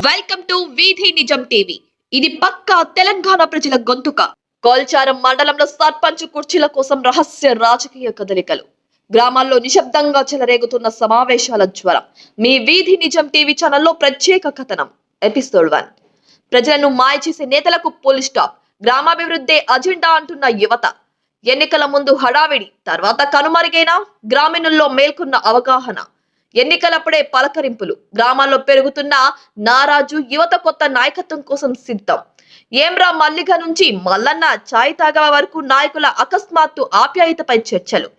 Welcome to వీధి నిజం TV. ఇది పక్కా తెలంగాణ ప్రజల గొంతుక. కోల్చారం మండలంలో సర్పంచ్ కుర్చీల కోసం రహస్య రాజకీయ కదలికలు. గ్రామాల్లో నిశ్శబ్దంగా చెలరేగుతున్న సమావేశాల జ్వరం. మీ వీధి నిజం టీవీ ఛానల్లో ప్రత్యేక కథనం. ఎపిసోడ్ 1. ప్రజలను మాయ చేసే నేతలకు పోలీస్ స్టాప్. గ్రామాభివృద్ధి అజెండా అంటున్న యువత. ఎన్నికల ముందు హడావిడి, తర్వాత కనుమరుగైన గ్రామీణుల్లో మేల్కొన్న అవగాహన. ఎన్నికలప్పుడే పలకరింపులు. గ్రామాల్లో పెరుగుతున్న నారాజు. యువత కొత్త నాయకత్వం కోసం సిద్ధం. ఏమ్రా మల్లిగ నుంచి మల్లన్న చాయ్ తాగవ వరకు నాయకుల అకస్మాత్తు ఆప్యాయతపై చర్చలు.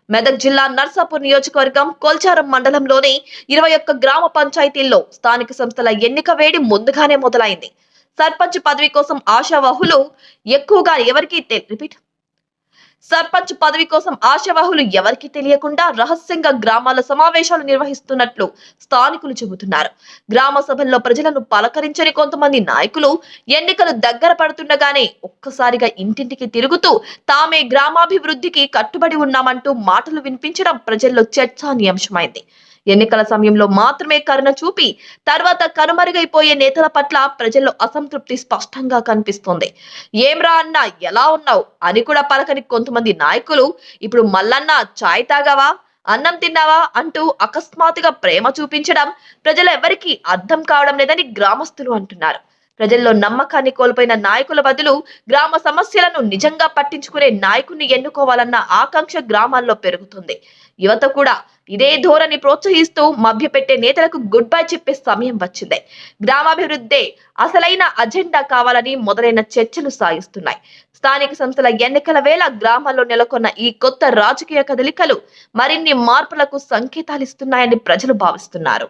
మెదక్ జిల్లా నర్సాపూర్ నియోజకవర్గం కోల్చారం మండలంలోని 21 గ్రామ పంచాయతీల్లో స్థానిక సంస్థల ఎన్నిక వేడి ముందుగానే మొదలైంది. సర్పంచ్ పదవి కోసం ఆశావాహులు ఎక్కువగా సర్పంచ్ పదవి కోసం ఆశావాహులు ఎవరికి తెలియకుండా రహస్యంగా గ్రామాల సమావేశాలు నిర్వహిస్తున్నట్లు స్థానికులు చెబుతున్నారు. గ్రామ సభల్లో ప్రజలను పలకరించని కొంతమంది నాయకులు ఎన్నికలు దగ్గర పడుతుండగానే ఒక్కసారిగా ఇంటింటికి తిరుగుతూ తామే గ్రామాభివృద్ధికి కట్టుబడి ఉన్నామంటూ మాటలు వినిపించడం ప్రజల్లో చర్చానీయాంశమైంది. ఎన్నికల సమయంలో మాత్రమే కరుణ చూపి తర్వాత కనుమరుగైపోయే నేతల పట్ల ప్రజల్లో అసంతృప్తి స్పష్టంగా కనిపిస్తోంది. ఏమ్రా అన్న ఎలా ఉన్నావు అని కూడా పలకని కొంతమంది నాయకులు ఇప్పుడు మల్లన్న చాయ్ తాగావా, అన్నం తిన్నావా అంటూ అకస్మాత్తుగా ప్రేమ చూపించడం ప్రజలు ఎవరికీ అర్థం కావడం లేదని గ్రామస్తులు అంటున్నారు. ప్రజల్లో నమ్మకాన్ని కోల్పోయిన నాయకుల బదులు గ్రామ సమస్యలను నిజంగా పట్టించుకునే నాయకుడిని ఎన్నుకోవాలన్న ఆకాంక్ష గ్రామాల్లో పెరుగుతుంది. యువత కూడా ఇదే ధోరణి ప్రోత్సహిస్తూ మభ్యపెట్టే నేతలకు గుడ్ బై చెప్పే సమయం వచ్చింది. గ్రామాభివృద్ధి అసలైన అజెండా కావాలని మొదలైన చర్చలు సాగిస్తున్నాయి. స్థానిక సంస్థల ఎన్నికల వేళ గ్రామాల్లో నెలకొన్న ఈ కొత్త రాజకీయ కదలికలు మరిన్ని మార్పులకు సంకేతాలిస్తున్నాయని ప్రజలు భావిస్తున్నారు.